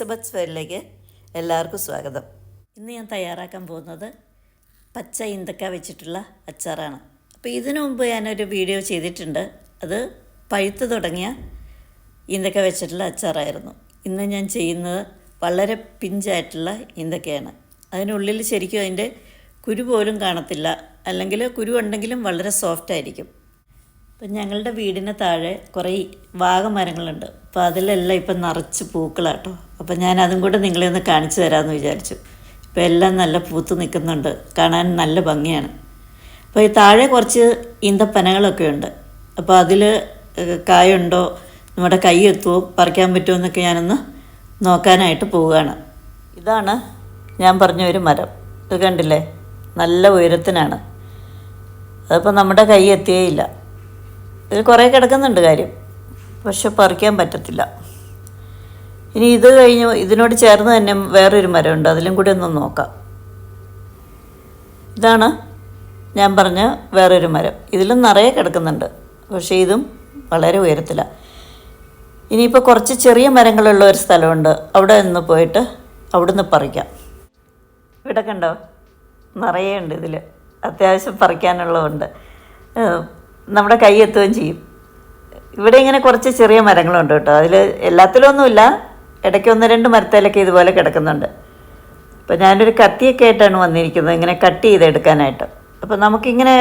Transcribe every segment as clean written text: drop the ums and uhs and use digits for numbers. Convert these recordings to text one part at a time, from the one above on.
Elizabeth ഫെയറിലേക്ക് എല്ലാവർക്കും സ്വാഗതം. ഇന്ന് ഞാൻ തയ്യാറാക്കാൻ പോകുന്നത് പച്ച ഈന്തക്ക വെച്ചിട്ടുള്ള അച്ചാറാണ്. അപ്പോൾ ഇതിനു മുമ്പ് ഞാനൊരു വീഡിയോ ചെയ്തിട്ടുണ്ട്. അത് പഴുത്ത് തുടങ്ങിയ ഈന്തക്ക വെച്ചിട്ടുള്ള അച്ചാറായിരുന്നു. ഇന്ന് ഞാൻ ചെയ്യുന്നത് വളരെ പിഞ്ചായിട്ടുള്ള ഈന്തക്കയാണ്. അതിനുള്ളിൽ ശരിക്കും അതിൻ്റെ കുരു പോലും കാണത്തില്ല, അല്ലെങ്കിൽ കുരു ഉണ്ടെങ്കിലും വളരെ സോഫ്റ്റ് ആയിരിക്കും. അപ്പം ഞങ്ങളുടെ വീടിന് താഴെ കുറേ വാഗമരങ്ങളുണ്ട്. അപ്പോൾ അതിലെല്ലാം ഇപ്പം നിറച്ച് പൂക്കളാട്ടോ. അപ്പം ഞാൻ അതും കൂടെ നിങ്ങളെ ഒന്ന് കാണിച്ചു തരാമെന്ന് വിചാരിച്ചു. ഇപ്പോൾ എല്ലാം നല്ല പൂത്ത് നിൽക്കുന്നുണ്ട്, കാണാൻ നല്ല ഭംഗിയാണ്. അപ്പോൾ ഈ താഴെ കുറച്ച് ഈന്തപ്പനകളൊക്കെ ഉണ്ട്. അപ്പോൾ അതിൽ കായുണ്ടോ, നമ്മുടെ കൈ എത്തുമോ, പറിക്കാൻ പറ്റുമോ എന്നൊക്കെ ഞാനൊന്ന് നോക്കാനായിട്ട് പോവുകയാണ്. ഇതാണ് ഞാൻ പറഞ്ഞ ഒരു മരം. ഇത് കണ്ടില്ലേ, നല്ല ഉയരത്തിനാണ്. അതിപ്പോൾ നമ്മുടെ കൈ എത്തിയേയില്ല. ഇത് കുറേ കിടക്കുന്നുണ്ട് കാര്യം, പക്ഷെ പറിക്കാൻ പറ്റത്തില്ല. ഇനി ഇത് കഴിഞ്ഞ് ഇതിനോട് ചേർന്ന് തന്നെ വേറൊരു മരമുണ്ട്, അതിലും കൂടി ഒന്ന് നോക്കാം. ഇതാണ് ഞാൻ പറഞ്ഞ വേറൊരു മരം. ഇതിലും നിറയെ കിടക്കുന്നുണ്ട്, പക്ഷേ ഇതും വളരെ ഉയരത്തിലാണ്. ഇനിയിപ്പോൾ കുറച്ച് ചെറിയ മരങ്ങളുള്ള ഒരു സ്ഥലമുണ്ട്, അവിടെ നിന്ന് പോയിട്ട് അവിടെ നിന്ന് പറിക്കാം. ഇവിടെ കണ്ടോ, നിറയെ ഉണ്ട്. ഇതിൽ അത്യാവശ്യം പറിക്കാനുള്ളതുണ്ട്, നമ്മുടെ കൈ എത്തുകയും ചെയ്യും. ഇവിടെ ഇങ്ങനെ കുറച്ച് ചെറിയ മരങ്ങളുണ്ട് കേട്ടോ. അതിൽ എല്ലാത്തിലൊന്നുമില്ല, ഇടയ്ക്ക് ഒന്ന് രണ്ട് മരത്തേലൊക്കെ ഇതുപോലെ കിടക്കുന്നുണ്ട്. അപ്പോൾ ഞാനൊരു കത്തിയൊക്കെ ആയിട്ടാണ് വന്നിരിക്കുന്നത്, ഇങ്ങനെ കട്ട് ചെയ്തെടുക്കാനായിട്ട്. അപ്പോൾ നമുക്കിങ്ങനെ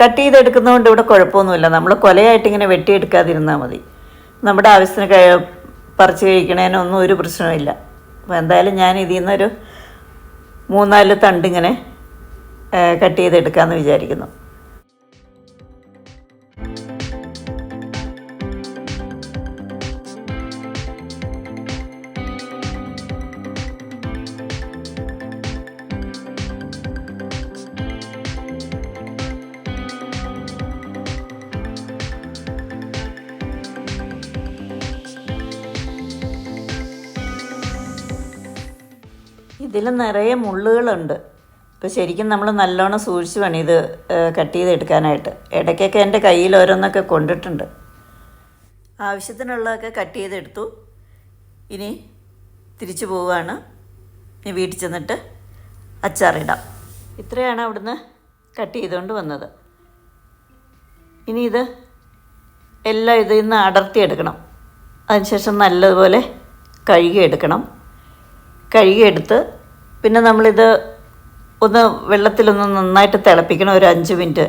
കട്ട് ചെയ്തെടുക്കുന്നതുകൊണ്ട് ഇവിടെ കുഴപ്പമൊന്നുമില്ല. നമ്മൾ കൊലയായിട്ട് ഇങ്ങനെ വെട്ടിയെടുക്കാതിരുന്നാൽ മതി. നമ്മുടെ ആവശ്യത്തിന് പറിച്ച് കഴിക്കണതിനൊന്നും ഒരു പ്രശ്നമില്ല. അപ്പോൾ എന്തായാലും ഞാൻ ഇതിൽ നിന്നൊരു 3-4 തണ്ടിങ്ങനെ കട്ട് ചെയ്തെടുക്കാമെന്ന് വിചാരിക്കുന്നു. ഇതിൽ നിറയെ മുള്ളുകളുണ്ട്. ഇപ്പോൾ ശരിക്കും നമ്മൾ നല്ലോണം സൂക്ഷിച്ച് വേണം ഇത് കട്ട് ചെയ്തെടുക്കാനായിട്ട്. ഇടയ്ക്കൊക്കെ എൻ്റെ കയ്യിൽ ഓരോന്നൊക്കെ കൊണ്ടിട്ടുണ്ട്. ആവശ്യത്തിനുള്ളതൊക്കെ കട്ട് ചെയ്തെടുത്തു. ഇനി തിരിച്ചു പോവുകയാണ്. ഇനി വീട്ടിൽ ചെന്നിട്ട് അച്ചാറിടാം. ഇത്രയാണ് അവിടുന്ന് കട്ട് ചെയ്തുകൊണ്ട് വന്നത്. ഇനി ഇത് എല്ലാം ഇതിൽ നിന്ന് അടർത്തിയെടുക്കണം. അതിനുശേഷം നല്ലതുപോലെ കഴുകിയെടുക്കണം. കഴുകിയെടുത്ത് പിന്നെ നമ്മളിത് ഒന്ന് വെള്ളത്തിലൊന്ന് നന്നായിട്ട് തിളപ്പിക്കണം, ഒരു 5 മിനിറ്റ്.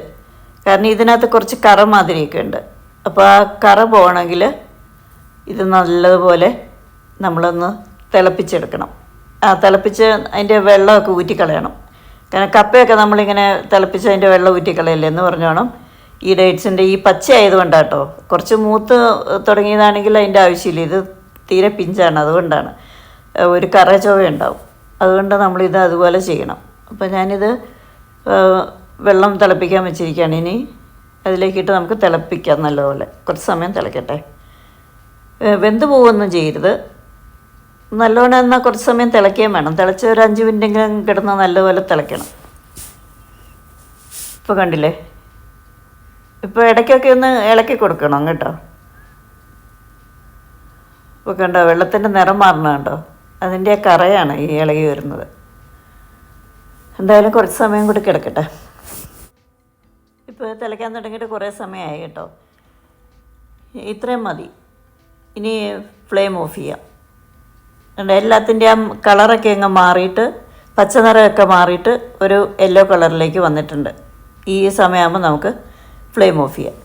കാരണം ഇതിനകത്ത് കുറച്ച് കറ മാതിരിയൊക്കെ ഉണ്ട്. അപ്പോൾ ആ കറ പോകണമെങ്കിൽ ഇത് നല്ലതുപോലെ നമ്മളൊന്ന് തിളപ്പിച്ചെടുക്കണം. തിളപ്പിച്ച് അതിൻ്റെ വെള്ളമൊക്കെ ഊറ്റിക്കളയണം. കാരണം കപ്പയൊക്കെ നമ്മളിങ്ങനെ തിളപ്പിച്ച് അതിൻ്റെ വെള്ളം ഊറ്റിക്കളയല്ലേ എന്ന് പറഞ്ഞോണം. ഈ ഡേറ്റ്സിൻ്റെ ഈ പച്ച ആയതുകൊണ്ടാട്ടോ. കുറച്ച് മൂത്ത് തുടങ്ങിയതാണെങ്കിൽ അതിൻ്റെ ആവശ്യമില്ല. ഇത് തീരെ പിഞ്ചാണ്, അതുകൊണ്ടാണ് ഒരു കറ ചുവയുണ്ടാവും. അതുകൊണ്ട് നമ്മളിത് അതുപോലെ ചെയ്യണം. അപ്പോൾ ഞാനിത് വെള്ളം തിളപ്പിക്കാൻ വെച്ചിരിക്കുകയാണ്. ഇനി അതിലേക്കിട്ട് നമുക്ക് തിളപ്പിക്കാം നല്ലപോലെ. കുറച്ച് സമയം തിളക്കട്ടെ. വെന്ത് പോവുകയൊന്നും ചെയ്യരുത്. നല്ലോണം എന്നാൽ കുറച്ച് സമയം തിളയ്ക്കുകയും വേണം. തിളച്ച് ഒരു 5 മിനിറ്റെങ്കിലും കിടന്ന് നല്ലപോലെ തിളയ്ക്കണം. ഇപ്പോൾ കണ്ടില്ലേ, ഇപ്പോൾ ഇടയ്ക്കൊക്കെ ഒന്ന് ഇളക്കി കൊടുക്കണം കേട്ടോ. ഇപ്പോൾ കണ്ടോ, വെള്ളത്തിൻ്റെ നിറം മാറണം കേട്ടോ. അതിൻ്റെ കറയാണ് ഈ ഇളകി വരുന്നത്. എന്തായാലും കുറച്ച് സമയം കൂടി കിടക്കട്ടെ. ഇപ്പോൾ തിളയ്ക്കാൻ തുടങ്ങിയിട്ട് കുറേ സമയമായി കേട്ടോ. ഇത്രയും മതി. ഇനി ഫ്ലെയിം ഓഫ് ചെയ്യാം. എല്ലാത്തിൻ്റെ ആ കളറൊക്കെ അങ്ങ് മാറിയിട്ട്, പച്ച നിറമൊക്കെ മാറിയിട്ട് ഒരു യെല്ലോ കളറിലേക്ക് വന്നിട്ടുണ്ട്. ഈ സമയമാകുമ്പോൾ നമുക്ക് ഫ്ലെയിം ഓഫ് ചെയ്യാം.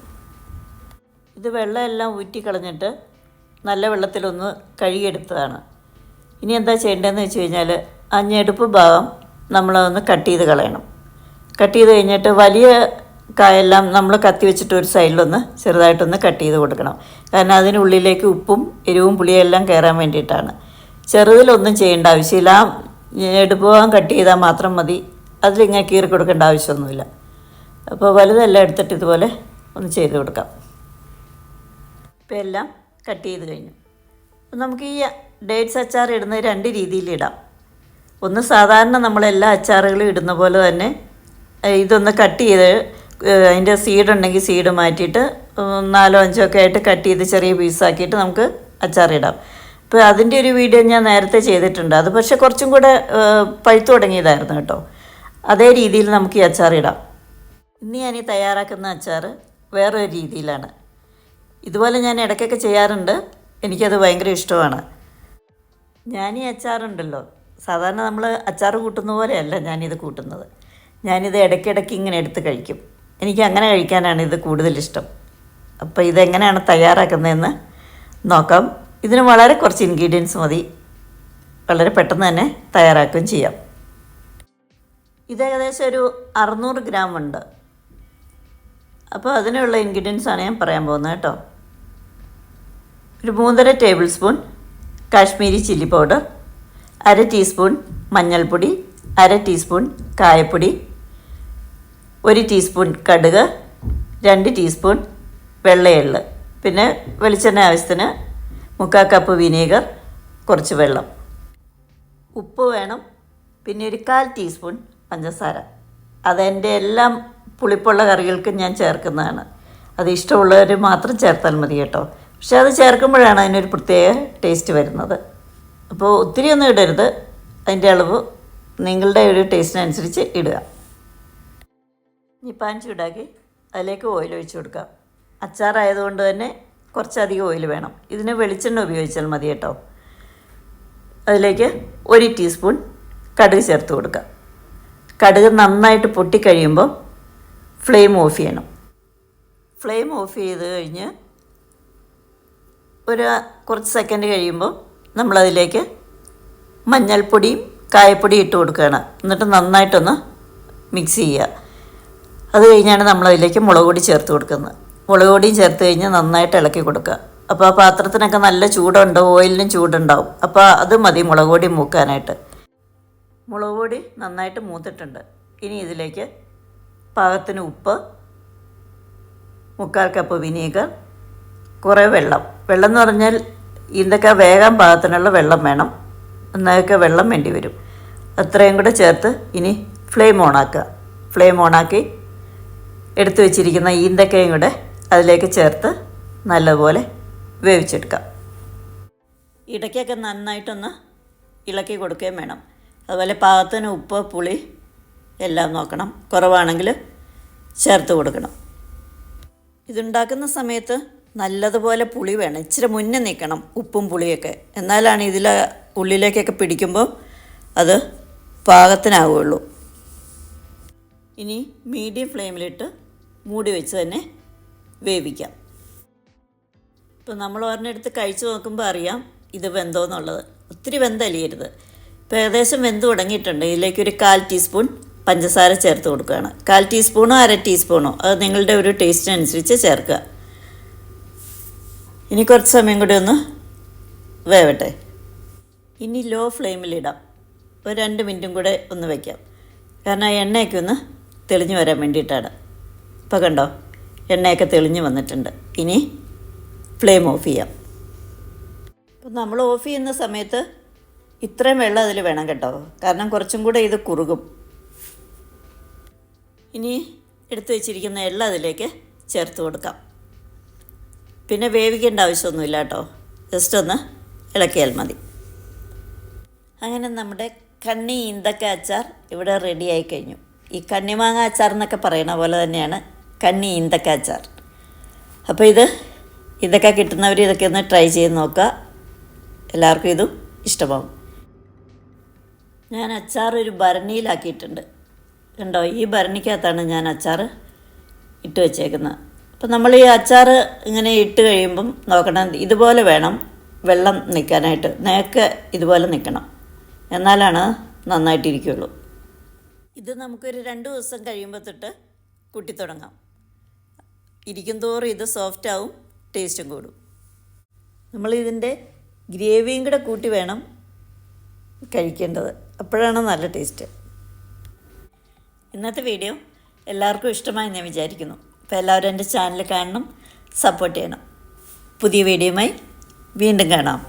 ഇത് വെള്ളമെല്ലാം ഊറ്റി കളഞ്ഞിട്ട് നല്ല വെള്ളത്തിലൊന്ന് കഴുകിയെടുത്തതാണ്. ഇനി എന്താ ചെയ്യേണ്ടതെന്ന് വെച്ച് കഴിഞ്ഞാൽ ആ ഞെടുപ്പ് ഭാഗം നമ്മളൊന്ന് കട്ട് ചെയ്ത് കളയണം. കട്ട് ചെയ്ത് കഴിഞ്ഞിട്ട് വലിയ കായെല്ലാം നമ്മൾ കത്തി വെച്ചിട്ട് ഒരു സൈഡിലൊന്ന് ചെറുതായിട്ടൊന്ന് കട്ട് ചെയ്ത് കൊടുക്കണം. കാരണം അതിനുള്ളിലേക്ക് ഉപ്പും എരിവും പുളിയെല്ലാം കയറാൻ വേണ്ടിയിട്ടാണ്. ചെറുതിലൊന്നും ചെയ്യേണ്ട ആവശ്യമില്ല. ആ ഞെടുപ്പ് ഭാഗം കട്ട് ചെയ്താൽ മാത്രം മതി. അതിലിങ്ങനെ കീറി കൊടുക്കേണ്ട ആവശ്യമൊന്നുമില്ല. അപ്പോൾ വലുതെല്ലാം എടുത്തിട്ട് ഇതുപോലെ ഒന്ന് ചെയ്ത് കൊടുക്കാം. ഇപ്പോൾ എല്ലാം കട്ട് ചെയ്ത് കഴിഞ്ഞു. അപ്പം നമുക്ക് ഈ ഡേറ്റ്സ് അച്ചാർ ഇടുന്നത് 2 രീതിയിലിടാം. ഒന്ന് സാധാരണ നമ്മളെല്ലാ അച്ചാറുകളും ഇടുന്ന പോലെ തന്നെ ഇതൊന്ന് കട്ട് ചെയ്ത് അതിൻ്റെ സീഡ് ഉണ്ടെങ്കിൽ സീഡ് മാറ്റിയിട്ട് 4-5 ഒക്കെ ആയിട്ട് കട്ട് ചെയ്ത് ചെറിയ പീസാക്കിയിട്ട് നമുക്ക് അച്ചാറിടാം. ഇപ്പോൾ അതിൻ്റെ ഒരു വീഡിയോ ഞാൻ നേരത്തെ ചെയ്തിട്ടുണ്ട്. അത് പക്ഷേ കുറച്ചും കൂടെ പഴുത്തു തുടങ്ങിയതായിരുന്നു കേട്ടോ. അതേ രീതിയിൽ നമുക്ക് ഈ അച്ചാർ ഇടാം. ഇന്ന് ഞാൻ ഈ തയ്യാറാക്കുന്ന അച്ചാർ വേറൊരു രീതിയിലാണ്. ഇതുപോലെ ഞാൻ ഇടയ്ക്കൊക്കെ ചെയ്യാറുണ്ട്. എനിക്കത് ഭയങ്കര ഇഷ്ടമാണ്. ഞാൻ ഈ അച്ചാറുണ്ടല്ലോ, സാധാരണ നമ്മൾ അച്ചാർ കൂട്ടുന്ന പോലെയല്ല ഞാനിത് കൂട്ടുന്നത്. ഞാനിത് ഇടയ്ക്കിടയ്ക്ക് ഇങ്ങനെ എടുത്ത് കഴിക്കും. എനിക്ക് അങ്ങനെ കഴിക്കാനാണ് ഇത് കൂടുതലിഷ്ടം. അപ്പോൾ ഇതെങ്ങനെയാണ് തയ്യാറാക്കുന്നതെന്ന് നോക്കാം. ഇതിന് വളരെ കുറച്ച് ഇൻഗ്രീഡിയൻസ് മതി. വളരെ പെട്ടെന്ന് തന്നെ തയ്യാറാക്കുകയും ചെയ്യാം. ഇത് ഏകദേശം ഒരു 600 ഗ്രാം ഉണ്ട്. അപ്പോൾ അതിനുള്ള ഇൻഗ്രീഡിയൻസാണ് ഞാൻ പറയാൻ പോകുന്നത് കേട്ടോ. ഒരു 3.5 table spoon Kashmiri chilli powder, 1/2 teaspoon മഞ്ഞൾപ്പൊടി, 1/2 ടീസ്പൂൺ കായപ്പൊടി, 1 ടീസ്പൂൺ കടുക്, 2 ടീസ്പൂൺ വെള്ള എള്ള്, പിന്നെ വെളിച്ചെണ്ണ ആവശ്യത്തിന് 3/4 കപ്പ് വിനീഗർ, കുറച്ച് വെള്ളം, ഉപ്പ് വേണം, പിന്നെ ഒരു 1/4 ടീസ്പൂൺ പഞ്ചസാര. അതെൻ്റെ എല്ലാം പുളിപ്പുള്ള കറികൾക്ക് ഞാൻ ചേർക്കുന്നതാണ്. അത് ഇഷ്ടമുള്ളവർ മാത്രം ചേർത്താൽ മതി കേട്ടോ. പക്ഷെ അത് ചേർക്കുമ്പോഴാണ് അതിനൊരു പ്രത്യേക ടേസ്റ്റ് വരുന്നത്. അപ്പോൾ ഒത്തിരി ഒന്നും ഇടരുത്. അതിൻ്റെ അളവ് നിങ്ങളുടെ ഒരു ടേസ്റ്റിനനുസരിച്ച് ഇടുക. ഈ പാൻ ചൂടാക്കി അതിലേക്ക് ഓയിൽ ഒഴിച്ച് കൊടുക്കുക. അച്ചാറായതുകൊണ്ട് തന്നെ കുറച്ചധികം ഓയിൽ വേണം. ഇതിന് വെളിച്ചെണ്ണ ഉപയോഗിച്ചാൽ മതി കേട്ടോ. അതിലേക്ക് 1 ടീസ്പൂൺ കടുക് ചേർത്ത് കൊടുക്കുക. കടുക് നന്നായിട്ട് പൊട്ടിക്കഴിയുമ്പോൾ ഫ്ലെയിം ഓഫ് ചെയ്യണം. ഫ്ലെയിം ഓഫ് ചെയ്ത് കഴിഞ്ഞ് കുറച്ച് സെക്കൻഡ് കഴിയുമ്പോൾ നമ്മളതിലേക്ക് മഞ്ഞൾപ്പൊടിയും കായപ്പൊടിയും ഇട്ട് കൊടുക്കുകയാണ്. എന്നിട്ട് നന്നായിട്ടൊന്ന് മിക്സ് ചെയ്യുക. അത് കഴിഞ്ഞാണ് നമ്മളതിലേക്ക് മുളക് പൊടി ചേർത്ത് കൊടുക്കുന്നത്. മുളക് പൊടിയും ചേർത്ത് കഴിഞ്ഞ് നന്നായിട്ട് ഇളക്കി കൊടുക്കുക. അപ്പോൾ ആ പാത്രത്തിനൊക്കെ നല്ല ചൂടുണ്ട്, ഓയിലിനും ചൂടുണ്ടാവും. അപ്പോൾ അത് മതി മുളക് പൊടി മൂക്കാനായിട്ട്. മുളക് പൊടി നന്നായിട്ട് മൂത്തിട്ടുണ്ട്. ഇനി ഇതിലേക്ക് പാകത്തിന് ഉപ്പ്, 3/4 കപ്പ് വിനീഗർ, കുറേ വെള്ളം എന്ന് പറഞ്ഞാൽ ഇതൊക്കെ വേകാൻ പാകത്തിനുള്ള വെള്ളം വേണം. എന്നൊക്കെ വെള്ളം വേണ്ടി വരും. അത്രയും കൂടെ ചേർത്ത് ഇനി ഫ്ലെയിം ഓണാക്കുക. ഫ്ലെയിം ഓണാക്കി എടുത്തു വെച്ചിരിക്കുന്ന ഈന്തക്കയും കൂടെ അതിലേക്ക് ചേർത്ത് നല്ലപോലെ വേവിച്ചെടുക്കാം. ഇടയ്ക്കൊക്കെ നന്നായിട്ടൊന്ന് ഇളക്കി കൊടുക്കുകയും വേണം. അതുപോലെ പാകത്തിന് ഉപ്പ്, പുളി എല്ലാം നോക്കണം. കുറവാണെങ്കിൽ ചേർത്ത് കൊടുക്കണം. ഇതുണ്ടാക്കുന്ന സമയത്ത് നല്ലതുപോലെ പുളി വേണം. ഇച്ചിരി മുന്നേ നിൽക്കണം ഉപ്പും പുളിയൊക്കെ. എന്നാലാണ് ഇതിൽ ഉള്ളിലേക്കൊക്കെ പിടിക്കുമ്പോൾ അത് പാകത്തിനാവുകയുള്ളൂ. ഇനി മീഡിയം ഫ്ലെയിമിലിട്ട് മൂടി വെച്ച് തന്നെ വേവിക്കാം. ഇപ്പോൾ നമ്മൾ ഒരെണ്ണെടുത്ത് കഴിച്ച് നോക്കുമ്പോൾ അറിയാം ഇത് വെന്തോന്നുള്ളത്. ഒത്തിരി വെന്തലിയരുത്. ഇപ്പോൾ ഏകദേശം വെന്ത് തുടങ്ങിയിട്ടുണ്ട്. ഇതിലേക്കൊരു 1/4 ടീസ്പൂൺ പഞ്ചസാര ചേർത്ത് കൊടുക്കുകയാണ്. 1/4 ടീസ്പൂണോ 1/2 ടീസ്പൂണോ അത് നിങ്ങളുടെ ഒരു ടേസ്റ്റിനനുസരിച്ച് ചേർക്കുക. ഇനി കുറച്ച് സമയം കൂടി ഒന്ന് വേവട്ടെ. ഇനി ലോ ഫ്ലെയിമിലിടാം. ഒരു 2 മിനിറ്റും കൂടെ ഒന്ന് വയ്ക്കാം. കാരണം എണ്ണയൊക്കെ ഒന്ന് തെളിഞ്ഞ് വരാൻ വേണ്ടിയിട്ടാണ്. ഇപ്പോൾ കണ്ടോ, എണ്ണയൊക്കെ തെളിഞ്ഞ് വന്നിട്ടുണ്ട്. ഇനി ഫ്ലെയിം ഓഫ് ചെയ്യാം. അപ്പോൾ നമ്മൾ ഓഫ് ചെയ്യുന്ന സമയത്ത് ഇത്രയും വെള്ളം അതിൽ വേണം കേട്ടോ. കാരണം കുറച്ചും കൂടെ ഇത് കുറുകും. ഇനി എടുത്തു വെച്ചിരിക്കുന്ന എള്ള അതിലേക്ക് ചേർത്ത് കൊടുക്കാം. പിന്നെ വേവിക്കേണ്ട ആവശ്യമൊന്നുമില്ല കേട്ടോ. ജസ്റ്റ് ഒന്ന് ഇളക്കിയാൽ മതി. അങ്ങനെ നമ്മുടെ കണ്ണി ഈന്തക്ക അച്ചാർ ഇവിടെ റെഡിയായി കഴിഞ്ഞു. ഈ കണ്ണിമാങ്ങ അച്ചാർ എന്നൊക്കെ പറയണ പോലെ തന്നെയാണ് കണ്ണി ഈന്തക്ക അച്ചാർ. അപ്പോൾ ഇതൊക്കെ കിട്ടുന്നവർ ഇതൊക്കെ ഒന്ന് ട്രൈ ചെയ്ത് നോക്കുക. എല്ലാവർക്കും ഇതും ഇഷ്ടമാവും. ഞാൻ അച്ചാർ ഒരു ഭരണിയിലാക്കിയിട്ടുണ്ട്. കണ്ടോ, ഈ ഭരണിക്കകത്താണ് ഞാൻ അച്ചാർ ഇട്ട് വെച്ചേക്കുന്നത്. അപ്പം നമ്മൾ ഈ അച്ചാർ ഇങ്ങനെ ഇട്ട് കഴിയുമ്പം നോക്കണം, ഇതുപോലെ വേണം വെള്ളം നിൽക്കാനായിട്ട്. നേക്ക് ഇതുപോലെ നിൽക്കണം. എന്നാലാണ് നന്നായിട്ടിരിക്കുള്ളൂ. ഇത് നമുക്കൊരു 2 ദിവസം കഴിയുമ്പോൾ തൊട്ട് കൂട്ടിത്തുടങ്ങാം. ഇരിക്കും തോറും ഇത് സോഫ്റ്റ് ആവും, ടേസ്റ്റും കൂടും. നമ്മളിതിൻ്റെ ഗ്രേവിയും കൂടെ കൂട്ടി വേണം കഴിക്കേണ്ടത്. അപ്പോഴാണ് നല്ല ടേസ്റ്റ്. ഇന്നത്തെ വീഡിയോ എല്ലാവർക്കും ഇഷ്ടമായി ഞാൻ വിചാരിക്കുന്നു. അപ്പോൾ എല്ലാവരും എൻ്റെ ചാനൽ കാണണം, സപ്പോർട്ട് ചെയ്യണം. പുതിയ വീഡിയോയുമായി വീണ്ടും കാണാം.